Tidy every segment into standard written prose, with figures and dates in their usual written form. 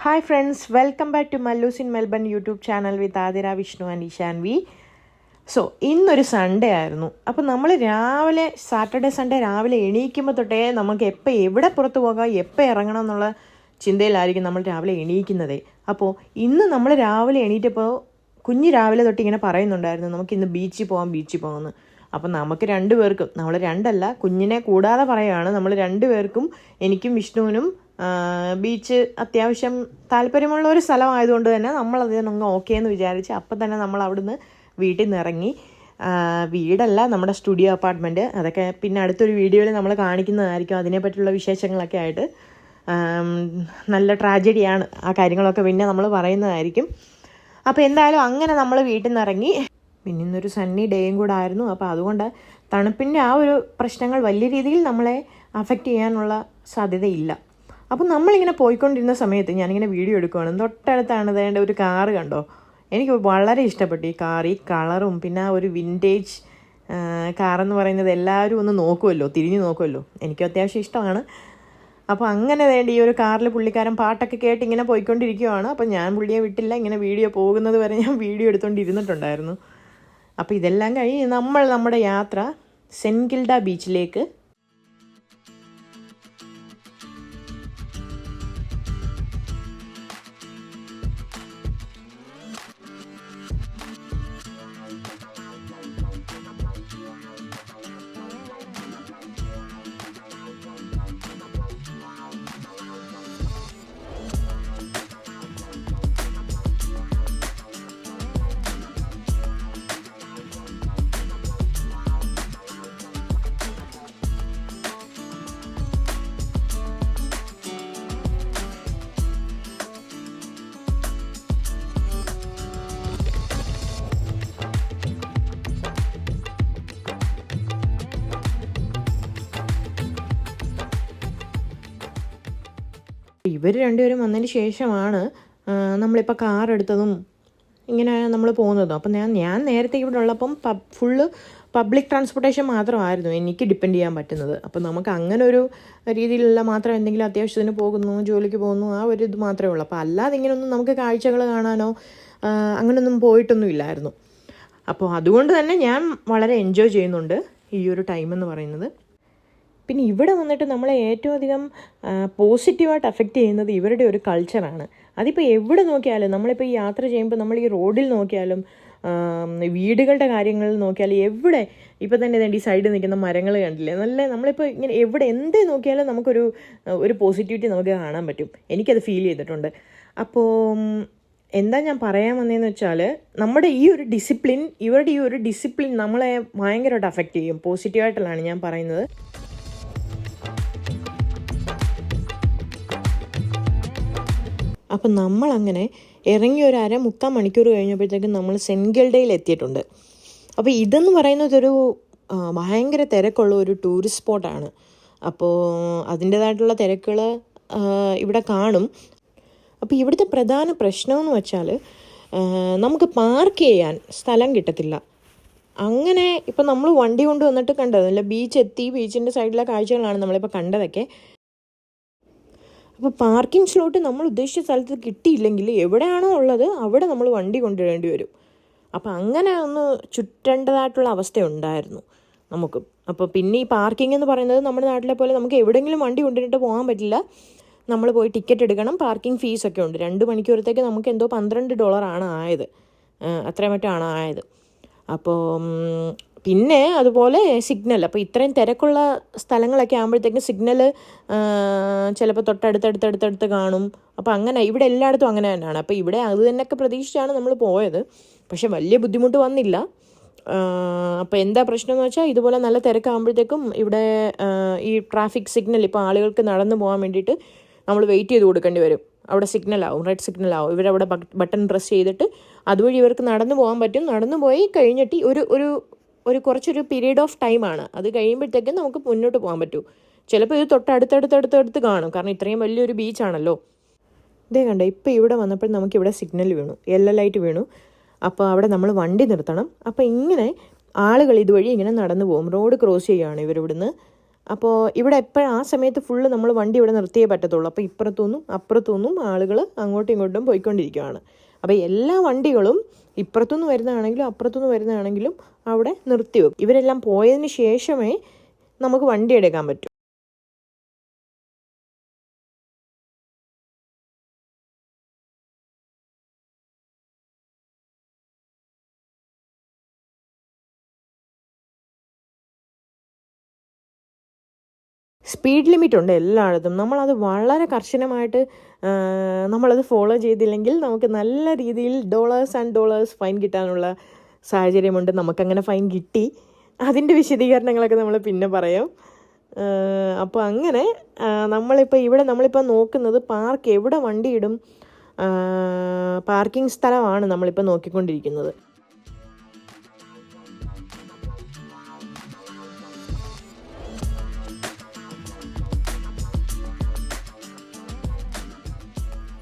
Hi friends, welcome back to Mallus in Melbourne YouTube channel with Adira, Vishnu and Ishanvi. So ഇന്നൊരു Sunday ആയിരുന്നു. അപ്പോൾ നമ്മൾ രാവിലെ Saturday Sunday രാവിലെ എണീക്കുമ്പോൾ തൊട്ടേ നമുക്ക് എപ്പോൾ എവിടെ പുറത്ത് പോകാം, എപ്പോൾ ഇറങ്ങണം എന്നുള്ള ചിന്തയിലായിരിക്കും നമ്മൾ രാവിലെ എണീക്കുന്നത്. അപ്പോൾ ഇന്ന് നമ്മൾ രാവിലെ എണീറ്റപ്പോൾ കുഞ്ഞ് രാവിലെ തൊട്ട് ഇങ്ങനെ പറയുന്നുണ്ടായിരുന്നു നമുക്ക് ഇന്ന് ബീച്ചിൽ പോകാമെന്ന്. അപ്പം നമുക്ക് രണ്ടുപേർക്കും, നമ്മൾ രണ്ടല്ല കുഞ്ഞിനെ കൂടാതെ പറയുകയാണ്, നമ്മൾ രണ്ടുപേർക്കും എനിക്കും വിഷ്ണുവിനും ബീച്ച് അത്യാവശ്യം താല്പര്യമുള്ള ഒരു സ്ഥലമായതുകൊണ്ട് തന്നെ നമ്മളതിനൊന്ന് ഓക്കെ എന്ന് വിചാരിച്ച് അപ്പം തന്നെ നമ്മൾ അവിടുന്ന് വീട്ടിൽ നിന്ന് ഇറങ്ങി. വീടല്ല, നമ്മുടെ സ്റ്റുഡിയോ അപ്പാർട്ട്മെൻറ്റ്. അതൊക്കെ പിന്നെ അടുത്തൊരു വീഡിയോയിൽ നമ്മൾ കാണിക്കുന്നതായിരിക്കും. അതിനെപ്പറ്റിയുള്ള വിശേഷങ്ങളൊക്കെ ആയിട്ട് നല്ല ട്രാജഡിയാണ്, ആ കാര്യങ്ങളൊക്കെ പിന്നെ നമ്മൾ പറയുന്നതായിരിക്കും. അപ്പോൾ എന്തായാലും അങ്ങനെ നമ്മൾ വീട്ടിൽ നിന്ന് ഇറങ്ങി. പിന്നെ ഇന്നൊരു സണ്ണി ഡേയും കൂടെ ആയിരുന്നു. അപ്പോൾ അതുകൊണ്ട് തണുപ്പിൻ്റെ ആ ഒരു പ്രശ്നങ്ങൾ വലിയ രീതിയിൽ നമ്മളെ അഫക്റ്റ് ചെയ്യാനുള്ള സാധ്യതയില്ല. അപ്പം നമ്മളിങ്ങനെ പോയിക്കൊണ്ടിരുന്ന സമയത്ത് ഞാനിങ്ങനെ വീഡിയോ എടുക്കുകയാണ്. തൊട്ടടുത്താണ് വേണ്ട ഒരു കാറ് കണ്ടോ, എനിക്ക് വളരെ ഇഷ്ടപ്പെട്ടു ഈ കാർ, ഈ കളറും പിന്നെ ആ ഒരു വിൻറ്റേജ് കാറെന്ന് പറയുന്നത് എല്ലാവരും ഒന്ന് നോക്കുമല്ലോ, തിരിഞ്ഞു നോക്കുമല്ലോ, എനിക്കും അത്യാവശ്യം ഇഷ്ടമാണ്. അപ്പോൾ അങ്ങനെ വേണ്ടി ഈ ഒരു കാറിൽ പുള്ളിക്കാരൻ പാട്ടൊക്കെ കേട്ട് ഇങ്ങനെ പോയിക്കൊണ്ടിരിക്കുകയാണ്. അപ്പോൾ ഞാൻ പുള്ളിയെ വിട്ടില്ല, ഇങ്ങനെ വീഡിയോ പോകുന്നത് വരെ ഞാൻ വീഡിയോ എടുത്തുകൊണ്ടിരുന്നിട്ടുണ്ടായിരുന്നു. അപ്പോൾ ഇതെല്ലാം കഴിഞ്ഞ് നമ്മൾ നമ്മുടെ യാത്ര സെൻറ്റ് ഗിൽഡ ബീച്ചിലേക്ക്. ഇവർ രണ്ടുപേരും വന്നതിന് ശേഷമാണ് നമ്മളിപ്പോൾ കാർ എടുത്തതും ഇങ്ങനെ നമ്മൾ പോകുന്നതും. അപ്പം ഞാൻ നേരത്തെ ഇവിടെ ഉള്ളപ്പം ഫുള്ള് പബ്ലിക് ട്രാൻസ്പോർട്ടേഷൻ മാത്രമായിരുന്നു എനിക്ക് ഡിപ്പെൻഡ് ചെയ്യാൻ പറ്റുന്നത്. അപ്പം നമുക്ക് അങ്ങനെ ഒരു രീതിയിലുള്ള മാത്രം എന്തെങ്കിലും അത്യാവശ്യത്തിന് പോകുന്നു, ജോലിക്ക് പോകുന്നു, ആ ഒരു ഇത് മാത്രമേ ഉള്ളൂ. അപ്പോൾ അല്ലാതെ ഇങ്ങനെയൊന്നും നമുക്ക് കാഴ്ചകൾ കാണാനോ അങ്ങനെയൊന്നും പോയിട്ടൊന്നും ഇല്ലായിരുന്നു. അപ്പോൾ അതുകൊണ്ട് തന്നെ ഞാൻ വളരെ എൻജോയ് ചെയ്യുന്നുണ്ട് ഈ ഒരു ടൈം എന്ന് പറയുന്നത്. പിന്നെ ഇവിടെ വന്നിട്ട് നമ്മളെ ഏറ്റവും അധികം പോസിറ്റീവായിട്ട് അഫക്റ്റ് ചെയ്യുന്നത് ഇവരുടെ ഒരു കൾച്ചറാണ്. അതിപ്പോൾ എവിടെ നോക്കിയാലും, നമ്മളിപ്പോൾ ഈ യാത്ര ചെയ്യുമ്പോൾ നമ്മൾ ഈ റോഡിൽ നോക്കിയാലും വീടുകളുടെ കാര്യങ്ങളിൽ നോക്കിയാലും എവിടെ ഇപ്പോൾ തന്നെ ഈ സൈഡിൽ നിൽക്കുന്ന മരങ്ങൾ കണ്ടില്ലേ, നല്ല നമ്മളിപ്പോൾ ഇങ്ങനെ എവിടെ എന്ത് നോക്കിയാലും നമുക്കൊരു പോസിറ്റിവിറ്റി നമുക്ക് കാണാൻ പറ്റും. എനിക്കത് ഫീൽ ചെയ്തിട്ടുണ്ട്. അപ്പോൾ എന്താ ഞാൻ പറയാൻ വന്നതെന്ന് വെച്ചാൽ, നമ്മുടെ ഈ ഒരു ഡിസിപ്ലിൻ, ഇവരുടെ ഈ ഒരു ഡിസിപ്ലിൻ നമ്മളെ ഭയങ്കരമായിട്ട് അഫക്റ്റ് ചെയ്യും. പോസിറ്റീവായിട്ടുള്ളതാണ് ഞാൻ പറയുന്നത്. അപ്പം നമ്മളങ്ങനെ ഇറങ്ങി ഒരു മുക്കാൽ മണിക്കൂർ കഴിഞ്ഞപ്പോഴത്തേക്കും നമ്മൾ സെൻറ്റ് ഗിൽഡയിൽ എത്തിയിട്ടുണ്ട്. അപ്പോൾ ഇതെന്ന് പറയുന്നത് ഒരു ഭയങ്കര തിരക്കുള്ള ഒരു ടൂറിസ്റ്റ് സ്പോട്ടാണ്. അപ്പോൾ അതിൻ്റേതായിട്ടുള്ള തിരക്കുകൾ ഇവിടെ കാണും. അപ്പോൾ ഇവിടുത്തെ പ്രധാന പ്രശ്നമെന്ന് വെച്ചാൽ നമുക്ക് പാർക്ക് ചെയ്യാൻ സ്ഥലം കിട്ടത്തില്ല. അങ്ങനെ ഇപ്പം നമ്മൾ വണ്ടി കൊണ്ട് വന്നിട്ട് കണ്ടതല്ല, ബീച്ചിൻ്റെ സൈഡിലെ കാഴ്ചകളാണ് നമ്മളിപ്പോൾ കണ്ടതൊക്കെ. അപ്പോൾ പാർക്കിംഗ് സ്ലോട്ട് നമ്മൾ ഉദ്ദേശിച്ച സ്ഥലത്ത് കിട്ടിയില്ലെങ്കിൽ എവിടെയാണോ ഉള്ളത് അവിടെ നമ്മൾ വണ്ടി കൊണ്ടുവരേണ്ടി വരും. അപ്പോൾ അങ്ങനെ ഒന്ന് ചുറ്റേണ്ടതായിട്ടുള്ള അവസ്ഥ ഉണ്ടായിരുന്നു നമുക്ക്. അപ്പോൾ പിന്നെ ഈ പാർക്കിംഗ് എന്ന് പറയുന്നത് നമ്മുടെ നാട്ടിലെ പോലെ നമുക്ക് എവിടെയെങ്കിലും വണ്ടി കൊണ്ടുവന്നിട്ട് പോകാൻ പറ്റില്ല. നമ്മൾ പോയി ടിക്കറ്റ് എടുക്കണം, പാർക്കിംഗ് ഫീസൊക്കെ ഉണ്ട്. 2 മണിക്കൂറത്തേക്ക് നമുക്ക് എന്തോ $12 ആയത്, അത്രയും മറ്റാണ് ആയത്. അപ്പോൾ പിന്നെ അതുപോലെ സിഗ്നൽ, അപ്പോൾ ഇത്രയും തിരക്കുള്ള സ്ഥലങ്ങളൊക്കെ ആകുമ്പോഴത്തേക്കും സിഗ്നൽ ചിലപ്പോൾ തൊട്ടടുത്തടുത്തടുത്തടുത്ത് കാണും. അപ്പോൾ അങ്ങനെ ഇവിടെ എല്ലായിടത്തും അങ്ങനെ തന്നെയാണ്. അപ്പോൾ ഇവിടെ അത് തന്നെയൊക്കെ പ്രതീക്ഷിച്ചാണ് നമ്മൾ പോയത്. പക്ഷെ വലിയ ബുദ്ധിമുട്ട് വന്നില്ല. അപ്പോൾ എന്താ പ്രശ്നം എന്ന് വെച്ചാൽ, ഇതുപോലെ നല്ല തിരക്കാകുമ്പോഴത്തേക്കും ഇവിടെ ഈ ട്രാഫിക് സിഗ്നൽ, ഇപ്പോൾ ആളുകൾക്ക് നടന്നു പോകാൻ വേണ്ടിയിട്ട് നമ്മൾ വെയിറ്റ് ചെയ്ത് കൊടുക്കേണ്ടി വരും. അവിടെ സിഗ്നലാവും, റെഡ് സിഗ്നലാവും. ഇവരവിടെ ബട്ടൺ പ്രസ് ചെയ്തിട്ട് അതുവഴി ഇവർക്ക് നടന്നു പോകാൻ പറ്റും. നടന്നു പോയി കഴിഞ്ഞിട്ട് ഒരു കുറച്ചൊരു പീരീഡ് ഓഫ് ടൈമാണ്. അത് കഴിയുമ്പോഴത്തേക്കും നമുക്ക് മുന്നോട്ട് പോകാൻ പറ്റൂ. ചിലപ്പോൾ ഇത് തൊട്ടടുത്തടുത്തടുത്തടുത്ത് കാണും, കാരണം ഇത്രയും വലിയൊരു ബീച്ചാണല്ലോ. ഇതേ കണ്ടോ, ഇപ്പോൾ ഇവിടെ വന്നപ്പോൾ നമുക്കിവിടെ സിഗ്നൽ വീണു, യെല്ലോ ലൈറ്റ് വീണു. അപ്പോൾ അവിടെ നമ്മൾ വണ്ടി നിർത്തണം. അപ്പോൾ ഇങ്ങനെ ആളുകൾ ഇതുവഴി ഇങ്ങനെ നടന്നു പോകും. റോഡ് ക്രോസ് ചെയ്യുകയാണ് ഇവരിവിടുന്ന്. അപ്പോൾ ഇവിടെ എപ്പോഴും ആ സമയത്ത് ഫുള്ള് നമ്മൾ വണ്ടി ഇവിടെ നിർത്തിയേ പറ്റത്തുള്ളൂ. അപ്പോൾ ഇപ്പുറത്തുനിന്നും അപ്പുറത്തുനിന്നും ആളുകൾ അങ്ങോട്ടും ഇങ്ങോട്ടും പോയിക്കൊണ്ടിരിക്കുകയാണ്. അപ്പോൾ എല്ലാ വണ്ടികളും ഇപ്പുറത്തുനിന്ന് വരുന്നതാണെങ്കിലും അപ്പുറത്തുനിന്ന് വരുന്നതാണെങ്കിലും അവിടെ നിർത്തി വെക്കും. ഇവരെല്ലാം പോയതിന് ശേഷമേ നമുക്ക് വണ്ടി എടുക്കാൻ പറ്റൂ. സ്പീഡ് ലിമിറ്റ് ഉണ്ട് എല്ലായിടത്തും. നമ്മളത് വളരെ കർശനമായിട്ട് നമ്മളത് ഫോളോ ചെയ്തില്ലെങ്കിൽ നമുക്ക് നല്ല രീതിയിൽ $ഡോളേഴ്സ് ഫൈൻ കിട്ടാനുള്ള സാഹചര്യമുണ്ട്. നമുക്കങ്ങനെ ഫൈൻ കിട്ടി. അതിൻ്റെ വിശദീകരണങ്ങളൊക്കെ നമ്മൾ പിന്നെ പറയാം. അപ്പോൾ അങ്ങനെ നമ്മളിപ്പോൾ നോക്കുന്നത് പാർക്ക് എവിടെ വണ്ടി ഇടും, പാർക്കിംഗ് സ്ഥലമാണ് നമ്മളിപ്പോൾ നോക്കിക്കൊണ്ടിരിക്കുന്നത്.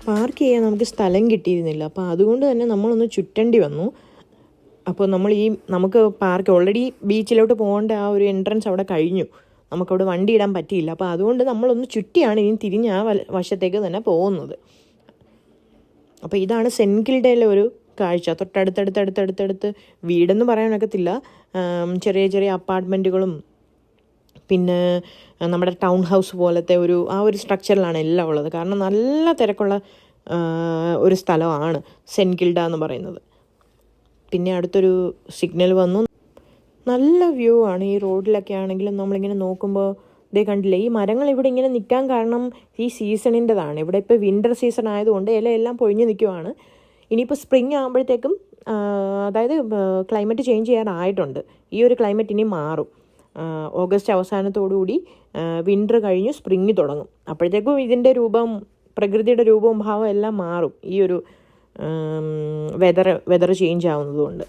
പാർക്ക് ചെയ്യാൻ നമുക്ക് സ്ഥലം കിട്ടിയിരുന്നില്ല. അപ്പോൾ അതുകൊണ്ട് തന്നെ നമ്മളൊന്ന് ചുറ്റേണ്ടി വന്നു. അപ്പോൾ നമുക്ക് പാർക്ക് ഓൾറെഡി ബീച്ചിലോട്ട് പോകേണ്ട ആ ഒരു എൻട്രൻസ് അവിടെ കഴിഞ്ഞു. നമുക്കവിടെ വണ്ടി ഇടാൻ പറ്റിയില്ല. അപ്പോൾ അതുകൊണ്ട് നമ്മളൊന്ന് ചുറ്റിയാണ് ഇനി തിരിഞ്ഞ് ആ വശത്തേക്ക് തന്നെ പോകുന്നത്. അപ്പോൾ ഇതാണ് സെൻറ്റ് കിൽഡയിലെ ഒരു കാഴ്ച. തൊട്ടടുത്തടുത്ത് വീടെന്ന് പറയാനൊക്കത്തില്ല, ചെറിയ ചെറിയ അപ്പാർട്ട്മെൻറ്റുകളും പിന്നെ നമ്മുടെ ടൗൺ ഹൗസ് പോലത്തെ ആ ഒരു സ്ട്രക്ചറിലാണ് എല്ലാം ഉള്ളത്. കാരണം നല്ല തിരക്കുള്ള ഒരു സ്ഥലമാണ് സെൻറ്റ് കിൽഡ എന്ന് പറയുന്നത്. പിന്നെ അടുത്തൊരു സിഗ്നൽ വന്നു. നല്ല വ്യൂ ആണ്. ഈ റോഡിലൊക്കെ ആണെങ്കിലും നമ്മളിങ്ങനെ നോക്കുമ്പോൾ കണ്ടില്ലേ, ഈ മരങ്ങൾ ഇവിടെ ഇങ്ങനെ നിൽക്കാൻ കാരണം ഈ സീസണിൻ്റെതാണ്. ഇവിടെ ഇപ്പോൾ വിൻ്റർ സീസൺ ആയതുകൊണ്ട് ഇലയെല്ലാം പൊഴിഞ്ഞ് നിൽക്കുവാണ്. ഇനിയിപ്പോൾ സ്പ്രിങ് ആകുമ്പോഴത്തേക്കും, അതായത് ക്ലൈമറ്റ് ചേഞ്ച് ചെയ്യാനായിട്ടുണ്ട്. ഈ ഒരു ക്ലൈമറ്റ് ഇനി മാറും. ഓഗസ്റ്റ് അവസാനത്തോടുകൂടി വിൻ്റർ കഴിഞ്ഞു സ്പ്രിങ് തുടങ്ങും. അപ്പോഴത്തേക്കും ഇതിൻ്റെ പ്രകൃതിയുടെ രൂപവും ഭാവവും എല്ലാം മാറും, ഈ ഒരു വെതർ ചേഞ്ച് ആവുന്നതുകൊണ്ട്.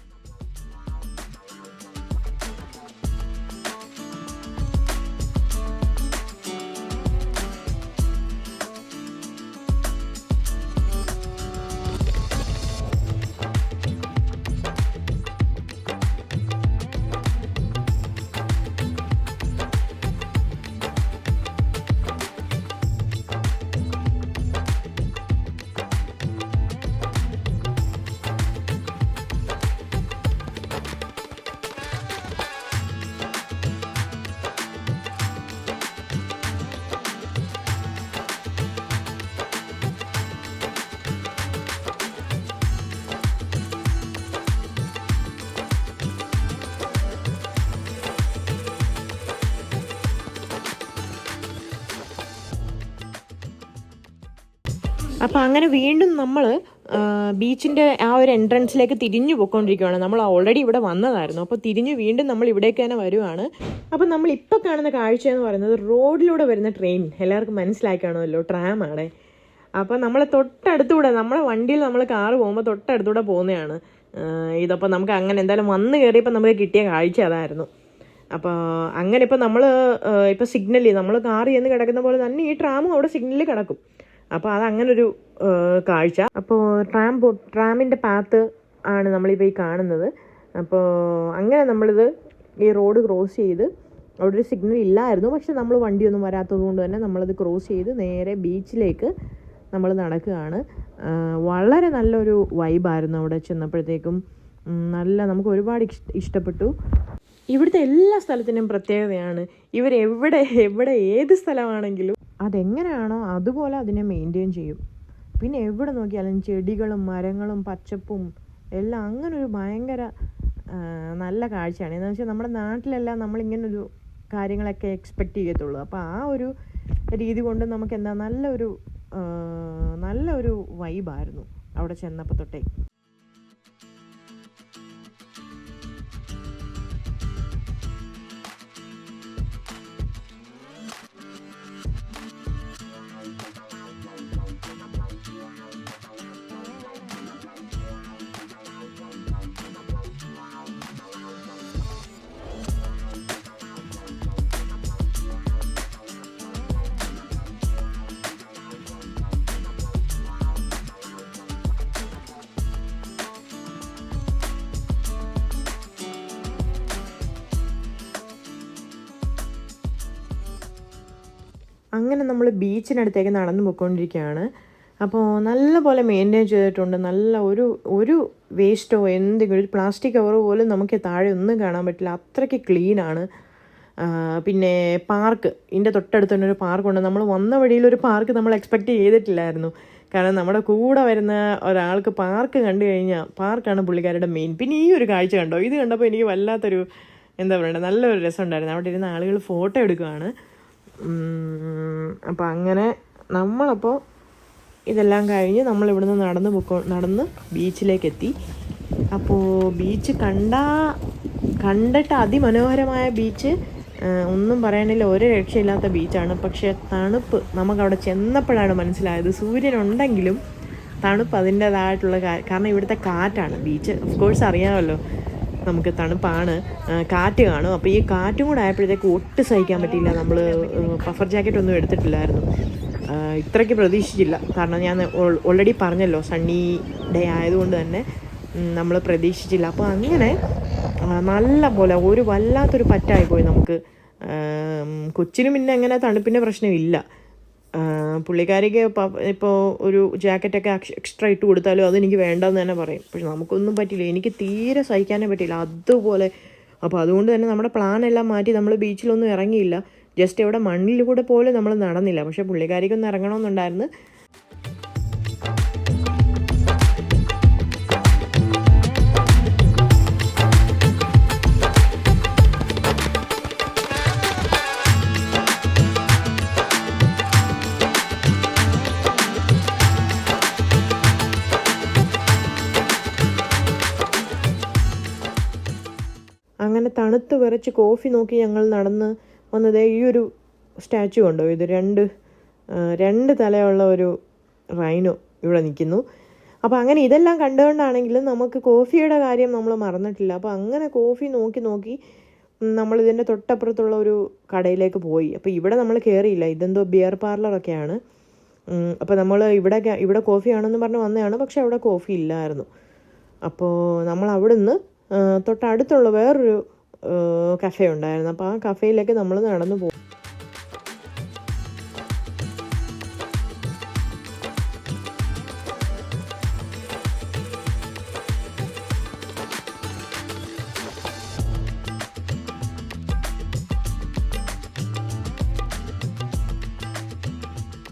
അപ്പോൾ അങ്ങനെ വീണ്ടും നമ്മൾ ബീച്ചിൻ്റെ ആ ഒരു എൻട്രൻസിലേക്ക് തിരിഞ്ഞു പോയിക്കൊണ്ടിരിക്കുകയാണ്. നമ്മൾ ഓൾറെഡി ഇവിടെ വന്നതായിരുന്നു. അപ്പോൾ തിരിഞ്ഞ് വീണ്ടും നമ്മൾ ഇവിടേക്ക് തന്നെ വരുവാണ്. അപ്പോൾ നമ്മളിപ്പോൾ കാണുന്ന കാഴ്ച എന്ന് പറയുന്നത് റോഡിലൂടെ വരുന്ന ട്രെയിൻ. എല്ലാവർക്കും മനസ്സിലായി കാണുമല്ലോ, ട്രാമാണ്. അപ്പോൾ നമ്മൾ തൊട്ടടുത്തൂടെ, നമ്മളെ വണ്ടിയിൽ നമ്മൾ കാറ് പോകുമ്പോൾ തൊട്ടടുത്തൂടെ പോകുന്നതാണ് ഇതപ്പോൾ നമുക്ക് അങ്ങനെ എന്തായാലും വന്ന് കയറിയപ്പോൾ നമുക്ക് കിട്ടിയ കാഴ്ച അതായിരുന്നു. അപ്പോൾ അങ്ങനെ ഇപ്പോൾ ഇപ്പോൾ സിഗ്നലിൽ നമ്മൾ കാറ് ചെന്ന് കിടക്കുന്ന പോലെ തന്നെ ഈ ട്രാമും അവിടെ സിഗ്നലിൽ കിടക്കും. അപ്പോൾ അതങ്ങനൊരു കാഴ്ച. അപ്പോൾ ട്രാമിൻ്റെ പാത്ത് ആണ് നമ്മളിപ്പോൾ ഈ കാണുന്നത്. അപ്പോൾ അങ്ങനെ നമ്മളിത് ഈ റോഡ് ക്രോസ് ചെയ്ത്, അവിടെ ഒരു സിഗ്നൽ ഇല്ലായിരുന്നു, പക്ഷെ നമ്മൾ വണ്ടിയൊന്നും വരാത്തത് കൊണ്ട് തന്നെ നമ്മളത് ക്രോസ് ചെയ്ത് നേരെ ബീച്ചിലേക്ക് നമ്മൾ നടക്കുകയാണ്. വളരെ നല്ലൊരു വൈബായിരുന്നു അവിടെ ചെന്നപ്പോഴത്തേക്കും. നമുക്ക് ഒരുപാട് ഇഷ്ടപ്പെട്ടു. ഇവിടുത്തെ എല്ലാ സ്ഥലത്തിനും പ്രത്യേകതയാണ്. ഇവരെവിടെ ഏത് സ്ഥലമാണെങ്കിലും അതെങ്ങനെയാണോ അതുപോലെ അതിനെ മെയിൻറ്റെയിൻ ചെയ്യും. പിന്നെ എവിടെ നോക്കിയാലും ചെടികളും മരങ്ങളും പച്ചപ്പും എല്ലാം അങ്ങനൊരു ഭയങ്കര നല്ല കാഴ്ചയാണ്. എന്താണെന്ന് വെച്ചാൽ നമ്മുടെ നാട്ടിലെല്ലാം നമ്മളിങ്ങനൊരു കാര്യങ്ങളൊക്കെ എക്സ്പെക്റ്റ് ചെയ്യത്തുള്ളൂ. അപ്പോൾ ആ ഒരു രീതി കൊണ്ട് നമുക്ക് നല്ലൊരു വൈബായിരുന്നു അവിടെ ചെന്നപ്പോൾ തൊട്ടേ. അങ്ങനെ നമ്മൾ ബീച്ചിനടുത്തേക്ക് നടന്നു പോയിക്കൊണ്ടിരിക്കുകയാണ്. അപ്പോൾ നല്ല പോലെ മെയിൻറ്റെയിൻ ചെയ്തിട്ടുണ്ട്. നല്ല ഒരു വേസ്റ്റോ എന്തെങ്കിലും ഒരു പ്ലാസ്റ്റിക് കവർ പോലും നമുക്ക് താഴെ ഒന്നും കാണാൻ പറ്റില്ല, അത്രയ്ക്ക് ക്ലീനാണ്. പിന്നെ പാർക്ക്, ഇതിൻ്റെ തൊട്ടടുത്ത് തന്നെ ഒരു പാർക്കുണ്ട്. നമ്മൾ വന്ന വഴിയിലൊരു പാർക്ക് നമ്മൾ എക്സ്പെക്റ്റ് ചെയ്തിട്ടില്ലായിരുന്നു. കാരണം നമ്മുടെ കൂടെ വരുന്ന ഒരാൾക്ക് പാർക്ക് കണ്ടു കഴിഞ്ഞാൽ പാർക്കാണ് പുള്ളിക്കാരുടെ മെയിൻ. പിന്നെ ഈ ഒരു കാഴ്ച കണ്ടോ, ഇത് കണ്ടപ്പോൾ എനിക്ക് വല്ലാത്തൊരു എന്താ പറയണ്ടേ, നല്ലൊരു രസമുണ്ടായിരുന്നു. അവിടെ ഇരുന്ന ആളുകൾ ഫോട്ടോ എടുക്കുകയാണ്. അപ്പോൾ അങ്ങനെ നമ്മളപ്പോൾ ഇതെല്ലാം കഴിഞ്ഞ് നമ്മളിവിടുന്ന് നടന്ന് ബീച്ചിലേക്ക് എത്തി. അപ്പോൾ ബീച്ച് കണ്ടിട്ട് അതിമനോഹരമായ ബീച്ച്, ഒന്നും പറയാനില്ല, ഒരു രക്ഷയില്ലാത്ത ബീച്ചാണ്. പക്ഷേ തണുപ്പ് നമുക്കവിടെ ചെന്നപ്പോഴാണ് മനസ്സിലായത്. സൂര്യനുണ്ടെങ്കിലും തണുപ്പ് അതിൻ്റേതായിട്ടുള്ള കാരണം ഇവിടുത്തെ കാറ്റാണ്. ബീച്ച് ഓഫ് കോഴ്സ് അറിയാമല്ലോ, നമുക്ക് തണുപ്പാണ്, കാറ്റ് കാണും. അപ്പോൾ ഈ കാറ്റും കൂടെ ആയപ്പോഴത്തേക്ക് ഒട്ടും സഹിക്കാൻ പറ്റിയില്ല. നമ്മൾ പഫർ ജാക്കറ്റ് ഒന്നും എടുത്തിട്ടില്ലായിരുന്നു. ഇത്രയ്ക്ക് പ്രതീക്ഷിച്ചില്ല. കാരണം ഞാൻ ഓൾറെഡി പറഞ്ഞല്ലോ, സണ്ണി ഡേ ആയതുകൊണ്ട് തന്നെ നമ്മൾ പ്രതീക്ഷിച്ചില്ല. അപ്പോൾ അങ്ങനെ നല്ല പോലെ ഒരു വല്ലാത്തൊരു പറ്റായിപ്പോയി നമുക്ക്. കൊച്ചിന് പിന്നെ അങ്ങനെ തണുപ്പിൻ്റെ പ്രശ്നമില്ല. പുള്ളിക്കാരിക്ക് ഇപ്പോൾ ഒരു ജാക്കറ്റൊക്കെ എക്സ്ട്രാ ഇട്ട് കൊടുത്താലും അതെനിക്ക് വേണ്ടെന്ന് തന്നെ പറയും. പക്ഷെ നമുക്കൊന്നും പറ്റില്ല, എനിക്ക് തീരെ സഹിക്കാനേ പറ്റില്ല അതുപോലെ. അപ്പോൾ അതുകൊണ്ട് തന്നെ നമ്മുടെ പ്ലാനെല്ലാം മാറ്റി നമ്മൾ ബീച്ചിലൊന്നും ഇറങ്ങിയില്ല. ജസ്റ്റ് ഇവിടെ മണ്ണിൽ കൂടെ പോലും നമ്മൾ നടന്നില്ല. പക്ഷേ പുള്ളിക്കാരിക്കൊന്നും ഇറങ്ങണമെന്നുണ്ടായിരുന്നു. അങ്ങനെ തണുത്ത് വിറച്ച് കോഫി നോക്കി ഞങ്ങൾ നടന്ന് വന്നത് ഈ ഒരു സ്റ്റാച്ചു കണ്ടോ, ഇത് രണ്ട് തലയുള്ള ഒരു റൈനോ ഇവിടെ നിൽക്കുന്നു. അപ്പോൾ അങ്ങനെ ഇതെല്ലാം കണ്ടുകൊണ്ടാണെങ്കിലും നമുക്ക് കോഫിയുടെ കാര്യം നമ്മൾ മറന്നിട്ടില്ല. അപ്പോൾ അങ്ങനെ കോഫി നോക്കി നമ്മളിതിൻ്റെ തൊട്ടപ്പുറത്തുള്ള ഒരു കടയിലേക്ക് പോയി. അപ്പോൾ ഇവിടെ നമ്മൾ കയറിയില്ല, ഇതെന്തോ ബിയർ പാർലറൊക്കെയാണ്. അപ്പോൾ നമ്മൾ ഇവിടെ കോഫി ആണെന്ന് പറഞ്ഞ് വന്നതാണ്, പക്ഷെ അവിടെ കോഫി ഇല്ലായിരുന്നു. അപ്പോൾ നമ്മൾ അവിടുന്ന് തൊട്ടടുത്തുള്ള വേറൊരു കഫേ ഉണ്ടായിരുന്നു. അപ്പോൾ ആ കഫേയിലേക്ക് നമ്മൾ നടന്നു പോകും.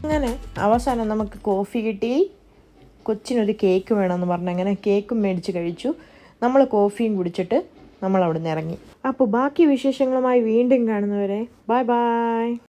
അങ്ങനെ അവസാനം നമുക്ക് കോഫി കിട്ടി. കൊച്ചിനൊരു കേക്ക് വേണമെന്ന് പറഞ്ഞ് അങ്ങനെ കേക്കും മേടിച്ച് കഴിച്ചു. നമ്മൾ കോഫിയും കുടിച്ചിട്ട് നമ്മൾ അവിടെ നിന്ന് ഇറങ്ങി. അപ്പോൾ ബാക്കി വിശേഷങ്ങളുമായി വീണ്ടും കാണുന്നവരെ ബൈ ബൈ.